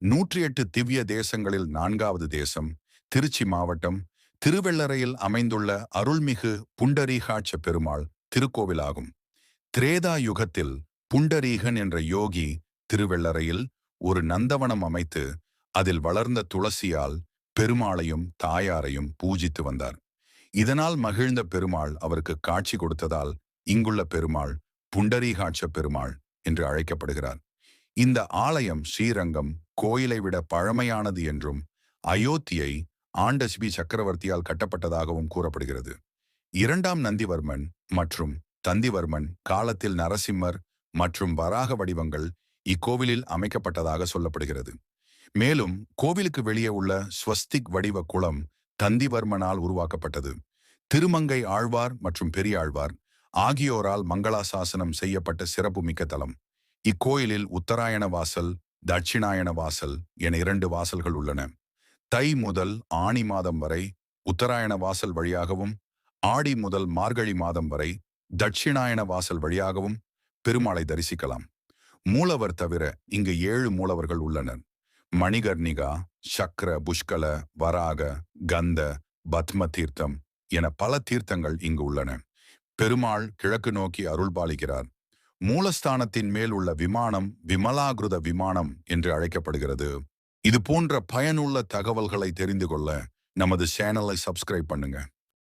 108 திவ்ய தேசங்களில் 4வது தேசம் திருச்சி மாவட்டம் திருவெள்ளரையில் அமைந்துள்ள அருள்மிகு புண்டரீகாட்ச பெருமாள் திருக்கோவிலாகும். திரேதா யுகத்தில் புண்டரீகன் என்ற யோகி திருவெள்ளரையில் ஒரு நந்தவனம் அமைத்து அதில் வளர்ந்த துளசியால் பெருமாளையும் தாயாரையும் பூஜித்து வந்தார். இதனால் மகிழ்ந்த பெருமாள் அவருக்கு காட்சி கொடுத்ததால் இங்குள்ள பெருமாள் புண்டரீகாட்ச பெருமாள் என்று அழைக்கப்படுகிறார். இந்த ஆலயம் ஸ்ரீரங்கம் கோயிலை விட பழமையானது என்றும் அயோத்தியை ஆண்ட ஸ்ரீ சக்கரவர்த்தியால் கட்டப்பட்டதாகவும் கூறப்படுகிறது. 2ஆம் நந்திவர்மன் மற்றும் தந்திவர்மன் காலத்தில் நரசிம்மர் மற்றும் வராக வடிவங்கள் இக்கோவிலில் அமைக்கப்பட்டதாக சொல்லப்படுகிறது. மேலும் கோவிலுக்கு வெளியே உள்ள ஸ்வஸ்திக் வடிவ குளம் தந்திவர்மனால் உருவாக்கப்பட்டது. திருமங்கை ஆழ்வார் மற்றும் பெரியாழ்வார் ஆகியோரால் மங்களாசாசனம் செய்யப்பட்ட சிறப்புமிக்க தலம். இக்கோயிலில் உத்தராயண வாசல், தட்சிணாயன வாசல் என 2 வாசல்கள் உள்ளன. தை முதல் ஆனி மாதம் வரை உத்தராயண வாசல் வழியாகவும், ஆடி முதல் மார்கழி மாதம் வரை தட்சிணாயன வாசல் வழியாகவும் பெருமாளை தரிசிக்கலாம். மூலவர் தவிர இங்கு 7 மூலவர்கள் உள்ளனர். மணிகர்ணிகா, சக்கர, புஷ்கல, வராக, கந்த, பத்ம தீர்த்தம் என பல தீர்த்தங்கள் இங்கு உள்ளன. பெருமாள் கிழக்கு நோக்கி அருள்பாலிக்கிறார். மூலஸ்தானத்தின் மேல் உள்ள விமானம் விமலாகிருத விமானம் என்று அழைக்கப்படுகிறது. இது போன்ற பயனுள்ள தகவல்களை தெரிந்து கொள்ள நமது சேனலை சப்ஸ்கிரைப் பண்ணுங்க.